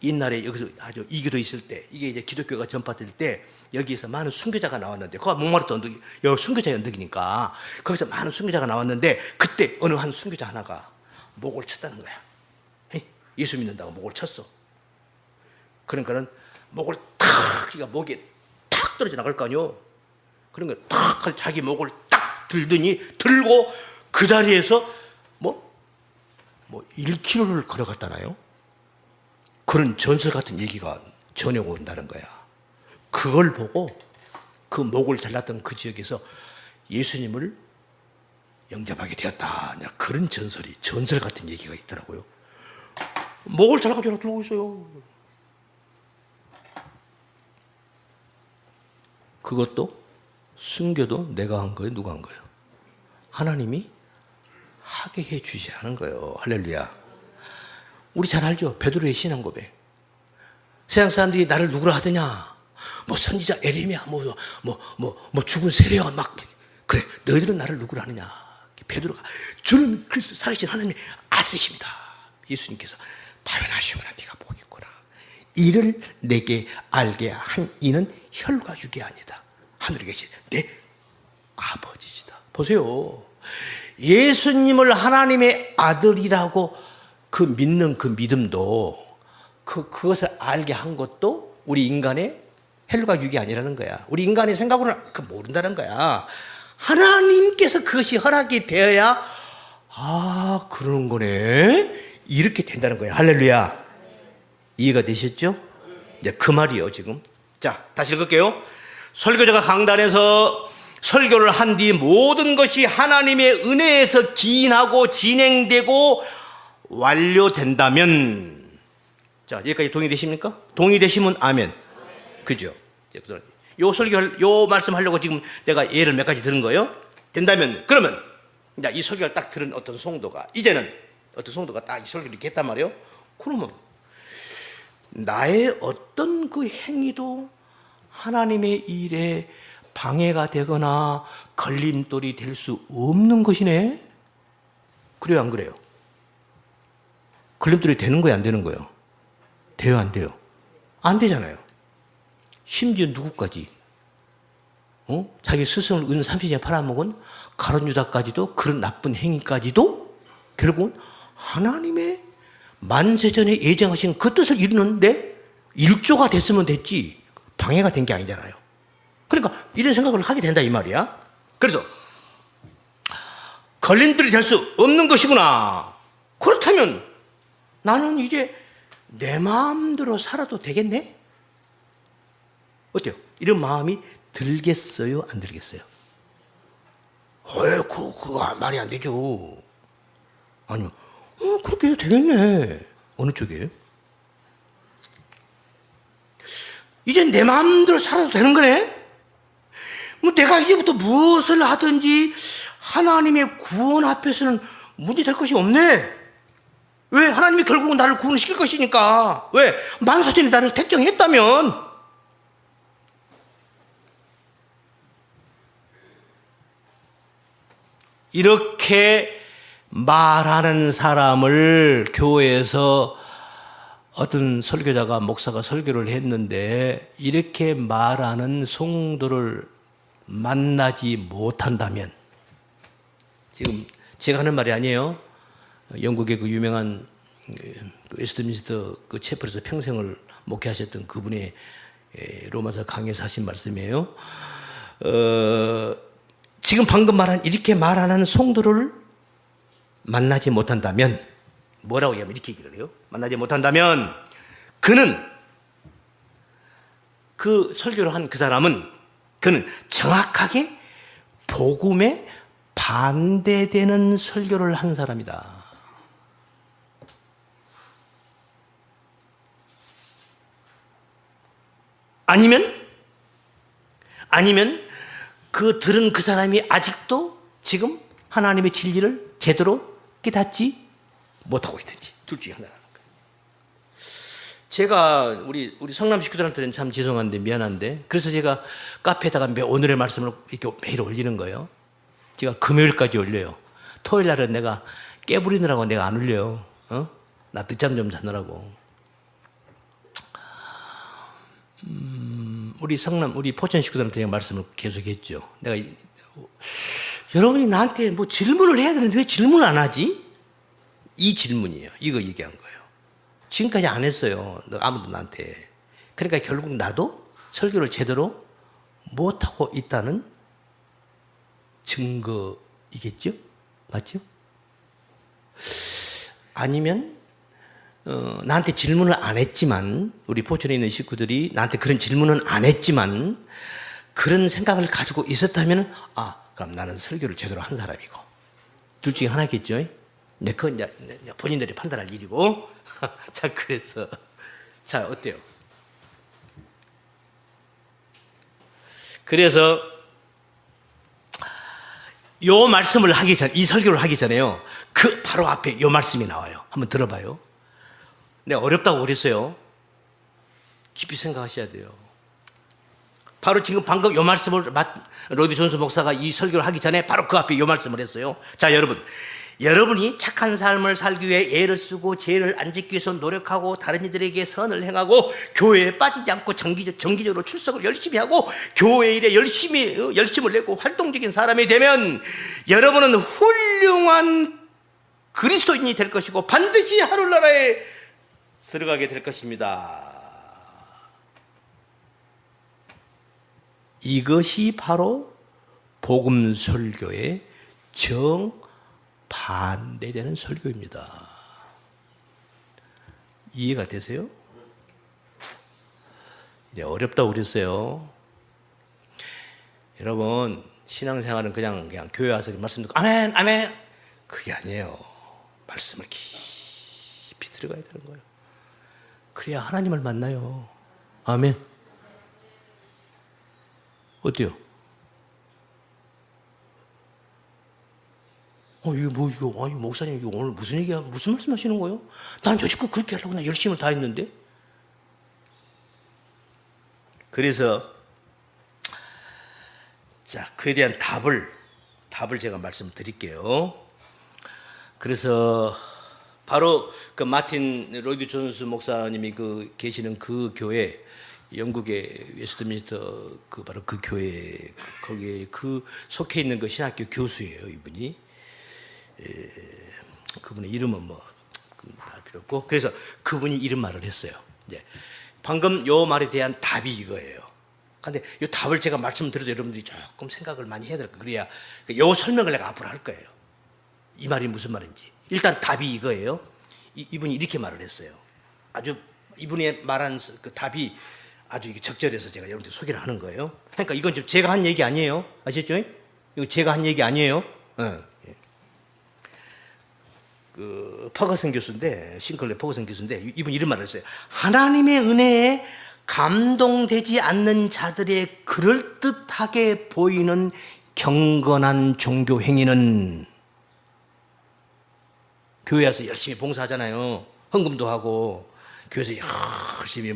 옛날에 여기서 아주 이교도 있을 때, 이게 이제 기독교가 전파될 때 여기에서 많은 순교자가 나왔는데, 거기가 몽마르트 언덕이 여기 순교자의 언덕이니까 거기서 많은 순교자가 나왔는데, 그때 어느 한 순교자 하나가 목을 쳤다는 거야. 예수 믿는다고 목을 쳤어. 그러니까는 목을 그러니까 목에 탁 떨어져 나갈 거 아니요. 그러니까 탁 자기 목을 딱 들고 그 자리에서 뭐 1km를 걸어갔다나요? 그런 전설 같은 얘기가 전해 온다는 거야. 그걸 보고 그 목을 잘랐던 그 지역에서 예수님을 영접하게 되었다. 그런 전설 같은 얘기가 있더라고요. 목을 잘라가지고 들고 있어요. 그것도 숨겨도 내가 한 거예요? 누가 한 거예요? 하나님이 하게 해 주지 않은 거예요. 할렐루야. 우리 잘 알죠? 베드로의 신앙 고백. 세상 사람들이 나를 누구라 하더냐? 뭐 선지자 에레미야, 뭐 죽은 세례야, 막 그래. 너희들은 나를 누구라 하느냐? 베드로가 주는 그리스도 살아계신 하나님의 아들이십니다. 예수님께서 발견하시구나. 네가 복이구나. 이를 내게 알게 한 이는 혈과 육이 아니다. 하늘에 계신 내 아버지시다. 보세요. 예수님을 하나님의 아들이라고 그 믿는 그 믿음도 그것을 알게 한 것도 우리 인간의 혈과 육이 아니라는 거야. 우리 인간의 생각으로는 모른다는 거야. 하나님께서 그것이 허락이 되어야 그러는 거네. 이렇게 된다는 거야. 할렐루야. 이해가 되셨죠? 이제 그 말이에요 지금. 자, 다시 읽을게요. 설교자가 강단에서 설교를 한 뒤 모든 것이 하나님의 은혜에서 기인하고 진행되고 완료된다면, 자, 여기까지 동의되십니까? 동의되시면 아멘. 그죠? 요 요 말씀하려고 지금 내가 예를 몇 가지 들은 거예요. 된다면, 그러면 이 설교를 딱 들은 어떤 성도가 이제는 어떤 성도가 딱 이 설교를 이렇게 했단 말이에요. 그러면 나의 어떤 그 행위도 하나님의 일에 방해가 되거나 걸림돌이 될 수 없는 것이네. 그래요, 안 그래요? 걸림돌이 되는 거예요, 안 되는 거예요? 돼요, 안 돼요? 안 되잖아요. 심지어 누구까지? 자기 스승을 은 30년 팔아먹은 가룟 유다까지도, 그런 나쁜 행위까지도 결국은 하나님의 만세전에 예정하신 그 뜻을 이루는데 일조가 됐으면 됐지 방해가 된 게 아니잖아요. 그러니까 이런 생각을 하게 된다 이 말이야. 그래서 걸림돌이 될 수 없는 것이구나. 그렇다면 나는 이제 내 마음대로 살아도 되겠네? 어때요? 이런 마음이 들겠어요? 안 들겠어요? 그거 말이 안 되죠. 아니면 그렇게 해도 되겠네. 어느 쪽이에요? 이제 내 마음대로 살아도 되는 거네? 뭐 내가 이제부터 무엇을 하든지 하나님의 구원 앞에서는 문제될 것이 없네. 왜? 하나님이 결국은 나를 구원시킬 것이니까. 왜? 만사전에 나를 택정했다면. 이렇게 말하는 사람을 교회에서 어떤 설교자가, 목사가 설교를 했는데 이렇게 말하는 성도를 만나지 못한다면, 지금 제가 하는 말이 아니에요. 영국의 그 유명한 웨스트민스터 그 채플에서 평생을 목회하셨던 그분의 로마서 강의에서 하신 말씀이에요. 지금 방금 말한 이렇게 말하는 성도를 만나지 못한다면, 뭐라고 하면 이렇게 얘기를 해요. 만나지 못한다면 그는, 그 설교를 한 그 사람은, 그는 정확하게 복음에 반대되는 설교를 한 사람이다. 아니면 그 들은 그 사람이 아직도 지금 하나님의 진리를 제대로 깨닫지 못하고 있든지, 둘 중에 하나라는 거예요. 제가 우리 성남 식구들한테는 참 죄송한데 미안한데, 그래서 제가 카페에다가 오늘의 말씀을 이렇게 매일 올리는 거예요. 제가 금요일까지 올려요. 토요일 날은 내가 깨부리느라고 내가 안 올려요. 나 늦잠 좀 자느라고. 우리 성남, 우리 포천 식구들한테 말씀을 계속했죠. 내가 여러분이 나한테 뭐 질문을 해야 되는데 왜 질문을 안 하지? 이 질문이에요. 이거 얘기한 거예요. 지금까지 안 했어요. 아무도 나한테. 그러니까 결국 나도 설교를 제대로 못하고 있다는 증거이겠죠? 맞죠? 아니면 나한테 질문을 안 했지만, 우리 포천에 있는 식구들이 나한테 그런 질문은 안 했지만 그런 생각을 가지고 있었다면, 그럼 나는 설교를 제대로 한 사람이고. 둘 중에 하나겠죠? 그건 이제 본인들이 판단할 일이고. 자, 그래서 자, 어때요? 그래서 요 말씀을 하기 전, 이 설교를 하기 전에요, 그 바로 앞에 요 말씀이 나와요. 한번 들어봐요. 네, 어렵다고 그랬어요. 깊이 생각하셔야 돼요. 바로 지금 방금 요 말씀을 로이드 존스 목사가 이 설교를 하기 전에 바로 그 앞에 요 말씀을 했어요. 자, 여러분이 착한 삶을 살기 위해 애를 쓰고 죄를 안 짓기 위해서 노력하고 다른 이들에게 선을 행하고 교회에 빠지지 않고 정기적으로 출석을 열심히 하고 교회 일에 열심을 내고 활동적인 사람이 되면 여러분은 훌륭한 그리스도인이 될 것이고 반드시 하늘나라에 들어가게 될 것입니다. 이것이 바로 복음 설교의 정반대되는 설교입니다. 이해가 되세요? 이제 어렵다고 그랬어요. 여러분, 신앙생활은 그냥 교회 와서 말씀 듣고 아멘 아멘 그게 아니에요. 말씀을 깊이 들어가야 되는 거예요. 그래야 하나님을 만나요. 아멘. 어때요? 이거, 아니, 목사님, 이거 오늘 무슨 말씀 하시는 거예요? 난 여지껏 그렇게 하려고 나 열심을 다 했는데? 그래서, 자, 그에 대한 답을 제가 말씀드릴게요. 그래서, 바로 그 마틴 로이드 존스 목사님이 계시는 그 교회, 영국의 웨스트민스터 바로 그 교회, 거기에 속해 있는 그 신학교 교수예요, 이분이. 그분의 이름은 알 필요 없고, 그래서 그분이 이런 말을 했어요. 이제 방금 요 말에 대한 답이 이거예요. 근데 이 답을 제가 말씀드려도 여러분들이 조금 생각을 많이 해야 될 거예요. 그래야 요 설명을 내가 앞으로 할 거예요. 이 말이 무슨 말인지. 일단 답이 이거예요. 이분이 이렇게 말을 했어요. 아주 이분이 말한 그 답이 아주 적절해서 제가 여러분들 소개를 하는 거예요. 그러니까 이건 지금 제가 한 얘기 아니에요. 아시죠? 이거 제가 한 얘기 아니에요. 퍼거슨 교수인데, 싱클레 퍼거슨 교수인데, 이분이 이런 말을 했어요. 하나님의 은혜에 감동되지 않는 자들의 그럴듯하게 보이는 경건한 종교 행위는, 교회 와서 열심히 봉사하잖아요. 헌금도 하고, 교회에서 열심히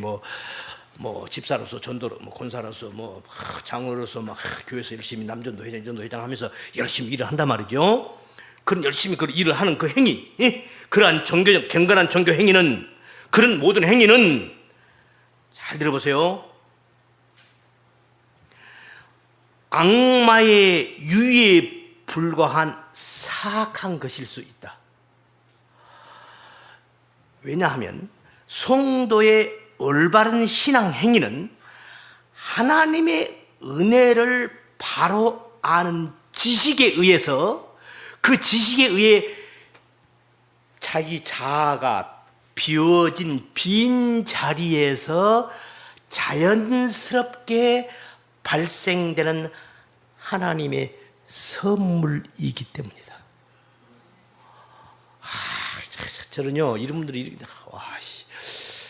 집사로서, 전도로, 권사로서, 장로로서, 교회에서 열심히 남전도 회장, 전도 회장 하면서 열심히 일을 한단 말이죠. 그런 열심히 그 일을 하는 그 행위, 그러한 경건한 종교 행위는, 그런 모든 행위는, 잘 들어보세요. 악마의 유의에 불과한 사악한 것일 수 있다. 왜냐하면 성도의 올바른 신앙 행위는 하나님의 은혜를 바로 아는 지식에 의해서, 그 지식에 의해 자기 자아가 비워진 빈 자리에서 자연스럽게 발생되는 하나님의 선물이기 때문이다. 저는요, 이런 분들이,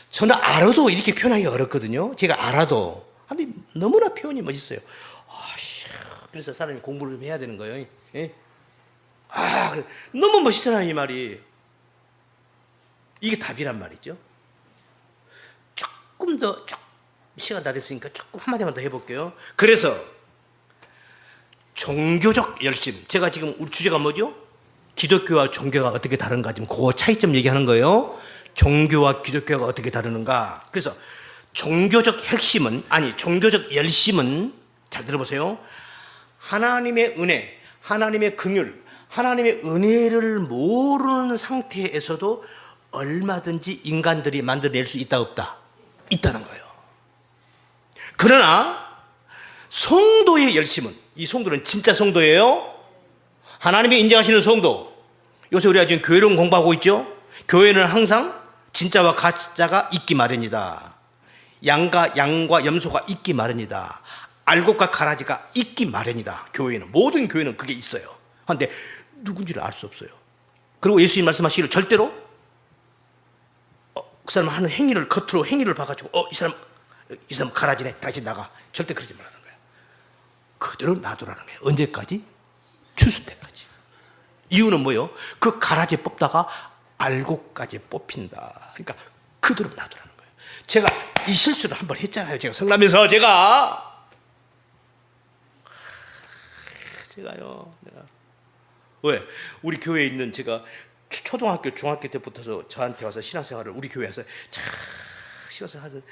저는 알아도 이렇게 표현하기 어렵거든요. 제가 알아도. 근데 너무나 표현이 멋있어요. 그래서 사람이 공부를 좀 해야 되는 거예요. 예? 너무 멋있잖아요, 이 말이. 이게 답이란 말이죠. 조금 더, 시간 다 됐으니까 조금 한마디만 더 해볼게요. 그래서, 종교적 열심. 제가 지금 우리 주제가 뭐죠? 기독교와 종교가 어떻게 다른가, 지금 그 차이점 얘기하는 거예요. 종교와 기독교가 어떻게 다르는가. 그래서, 종교적 열심은, 잘 들어보세요. 하나님의 은혜, 하나님의 긍휼, 하나님의 은혜를 모르는 상태에서도 얼마든지 인간들이 만들어낼 수 있다, 없다? 있다는 거예요. 그러나 성도의 열심은, 이 성도는 진짜 성도예요. 하나님이 인정하시는 성도. 요새 우리가 지금 교회론 공부하고 있죠. 교회는 항상 진짜와 가짜가 있기 마련이다. 양과 염소가 있기 마련이다. 알곡과 가라지가 있기 마련이다. 교회는, 모든 교회는 그게 있어요. 그런데 누군지를 알 수 없어요. 그리고 예수님 말씀하시기를 절대로 그 사람 하는 행위를 겉으로 행위를 봐가지고 이 사람 가라지네, 다시 나가. 절대 그러지 말라는 거야. 그대로 놔두라는 거야. 언제까지? 추수 때까지. 이유는 뭐요? 그 가라지 뽑다가 알곡까지 뽑힌다. 그러니까 그대로 놔두라는 거예요. 제가 이 실수를 한번 했잖아요. 제가 성남에서 제가요. 내가 왜? 우리 교회에 있는 제가 초등학교, 중학교 때부터서 저한테 와서 신앙생활을 우리 교회에서 신앙생활 하던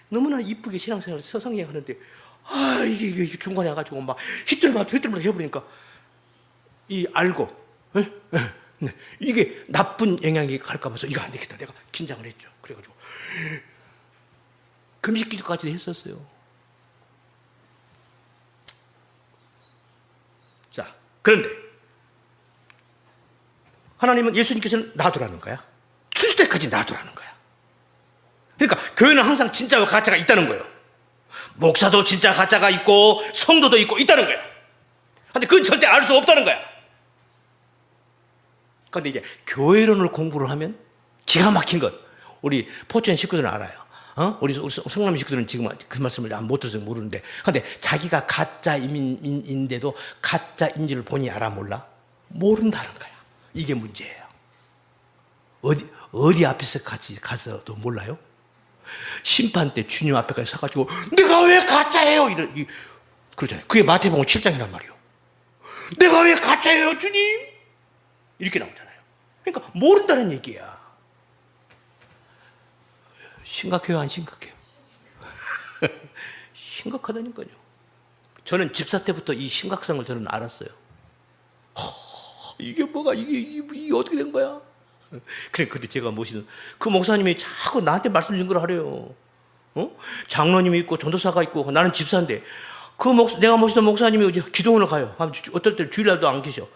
너무나 이쁘게 신앙생활을 서성에 하는데 이게 중간에 와가지고 막 휘뚤마뚤 해버리니까 이 알고 네. 이게 나쁜 영향이 갈까 봐서 이거 안 되겠다. 내가 긴장을 했죠. 그래가지고 금식 기도까지도 했었어요. 자, 그런데 하나님은 예수님께서는 놔두라는 거야. 추수 때까지 놔두라는 거야. 그러니까 교회는 항상 진짜와 가짜가 있다는 거예요. 목사도 진짜 가짜가 있고 성도도 있다는 거야. 근데 그건 절대 알 수 없다는 거야. 그런데 이제 교회론을 공부를 하면 기가 막힌 것. 우리 포천 식구들은 알아요. 우리 성남 식구들은 지금 그 말씀을 못 들어서 모르는데, 근데 자기가 가짜인데도 가짜인지를 본인이 알아 몰라? 모른다는 거야. 이게 문제예요. 어디 앞에서 같이 가서도 몰라요? 심판 때 주님 앞에까지 서가지고 내가 왜 가짜예요? 그러잖아요. 그게 마태복음 7장이란 말이에요. 내가 왜 가짜예요, 주님? 이렇게 나오잖아요. 그러니까 모른다는 얘기야. 심각해요, 안 심각해요? 심각하다니까요. 저는 집사 때부터 이 심각성을 저는 알았어요. 이게 뭐가 이게 어떻게 된 거야? 그래, 근데 제가 모시는 그 목사님이 자꾸 나한테 말씀 준 걸 하래요. 장로님이 있고 전도사가 있고 나는 집사인데 내가 모시던 목사님이 기도원을 가요. 어떨 때 주일날도 안 계셔.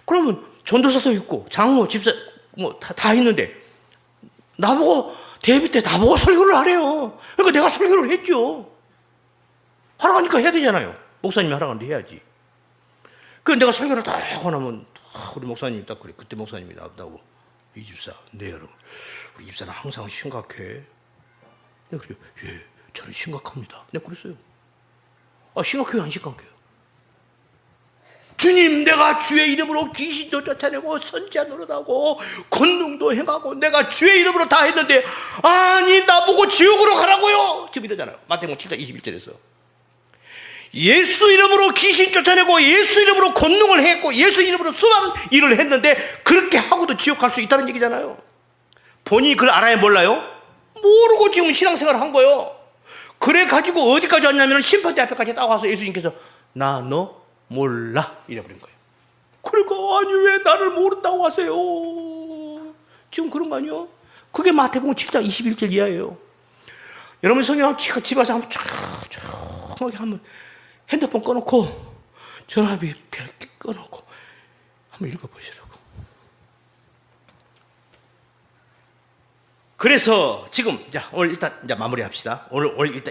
그러면 전도사도 있고 장로, 집사 다 있는데 나보고 대비 때 나보고 설교를 하래요. 그러니까 내가 설교를 했죠. 하라고 하니까 해야 되잖아요. 목사님이 하라고 하는데 해야지. 그래서 내가 설교를 다 하고 나면 우리 목사님이 딱 그래. 그때 목사님이 나온다고. 이 집사, 네 여러분, 우리 집사는 항상 심각해. 내가 그래요. 예, 저는 심각합니다. 내가 그랬어요. 심각해요, 안 심각해요? 주님, 내가 주의 이름으로 귀신도 쫓아내고 선지자 노릇하고 권능도 행하고 내가 주의 이름으로 다 했는데 아니 나보고 지옥으로 가라고요. 지금 이러잖아요. 마태복음 7장 21절에서 예수 이름으로 귀신 쫓아내고 예수 이름으로 권능을 했고 예수 이름으로 수많은 일을 했는데 그렇게 하고도 지옥 갈 수 있다는 얘기잖아요. 본인이 그걸 알아야 몰라요? 모르고 지금 신앙생활을 한 거예요. 그래 가지고 어디까지 왔냐면 심판대 앞에까지 딱 와서 예수님께서 나 너 몰라 이래버린 거예요. 그러니까 아니 왜 나를 모른다고 하세요? 지금 그런 거 아니에요? 그게 마태복음 7장 21절 이하예요. 여러분 성경 집에서 한번 쫙쫙하게 한번 핸드폰 꺼놓고 전화기 밝게 꺼놓고 한번 읽어보시라고. 그래서 지금 오늘 일단 이제 마무리합시다. 오늘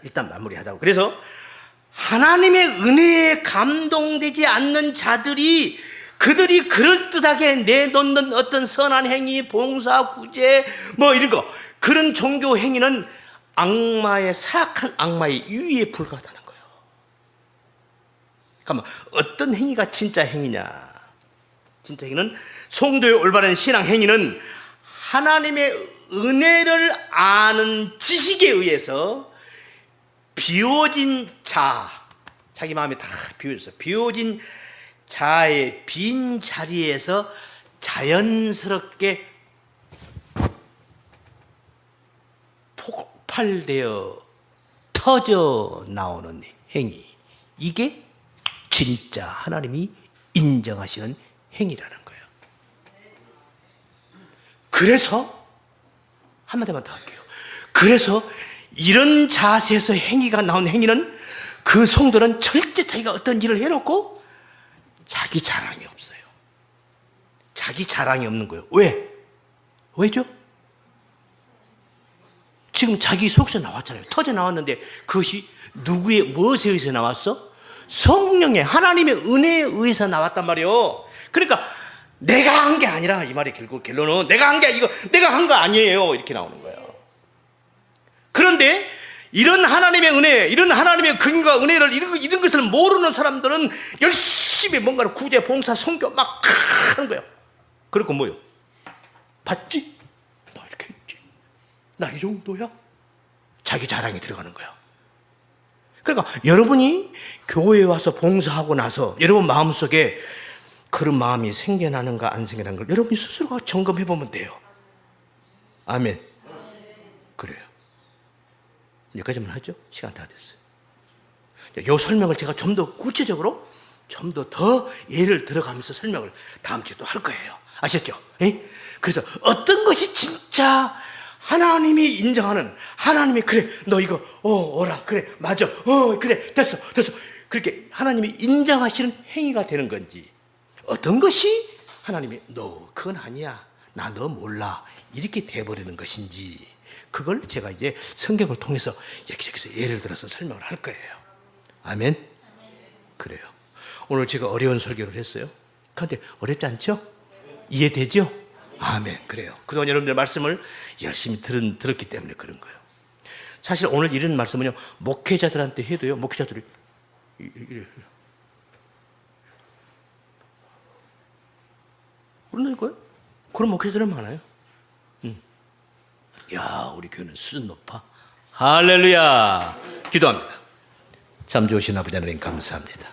일단 마무리하자고. 그래서 하나님의 은혜에 감동되지 않는 자들이 그들이 그럴듯하게 내놓는 어떤 선한 행위, 봉사, 구제 이런 거 그런 종교 행위는 사악한 악마의 유의에 불과하다는 거예요. 그러니까 어떤 행위가 진짜 행위냐? 진짜 행위는 성도의 올바른 신앙 행위는 하나님의 은혜를 아는 지식에 의해서 비워진 자기 마음이 다 비워졌어. 비워진 자의 빈 자리에서 자연스럽게 폭발되어 터져 나오는 행위. 이게 진짜 하나님이 인정하시는 행위라는 거예요. 그래서 한마디만 더 할게요. 그래서 이런 자세에서 행위가 나온 행위는 그 성도는 절대 자기가 어떤 일을 해놓고 자기 자랑이 없어요. 자기 자랑이 없는 거예요. 왜죠? 지금 자기 속에서 나왔잖아요. 터져 나왔는데 그것이 무엇에 의해서 나왔어? 성령의 하나님의 은혜에 의해서 나왔단 말이에요. 그러니까 내가 한 게 아니라 이 말의 결론은 내가 한 게 내가 한 거 아니에요. 이렇게 나오는 거예요. 그런데 이런 하나님의 은혜, 이런 하나님의 근과 은혜를 이런 것을 모르는 사람들은 열심히 뭔가를 구제, 봉사, 선교 막 하는 거예요. 그리고 뭐요? 봤지? 나 이렇게 했지. 나 이 정도야? 자기 자랑이 들어가는 거예요. 그러니까 여러분이 교회에 와서 봉사하고 나서 여러분 마음속에 그런 마음이 생겨나는가 안 생겨나는 걸 여러분이 스스로가 점검해 보면 돼요. 아멘. 그래요. 여기까지만 하죠. 시간 다 됐어요. 이 설명을 제가 좀 더 구체적으로 좀 더 예를 들어가면서 설명을 다음 주에 또 할 거예요. 아셨죠? 에? 그래서 어떤 것이 진짜 하나님이 인정하는, 하나님이 그래 너 이거 오라 그래 맞아 그래 됐어 그렇게 하나님이 인정하시는 행위가 되는 건지, 어떤 것이 하나님이 너 그건 아니야 나 너 몰라 이렇게 돼버리는 것인지, 그걸 제가 이제 성경을 통해서 여기저기서 예를 들어서 설명을 할 거예요. 아멘. 그래요. 오늘 제가 어려운 설교를 했어요. 그런데 어렵지 않죠? 이해되죠? 아멘. 그래요. 그동안 여러분들의 말씀을 열심히 들었기 때문에 그런 거예요. 사실 오늘 이런 말씀은요, 목회자들한테 해도요, 목회자들이 이래. 그런 거예요? 그런 목회자들은 많아요. 야, 우리 교회는 수준 높아. 할렐루야. 기도합니다. 참 좋으신 아버지 하나님 감사합니다.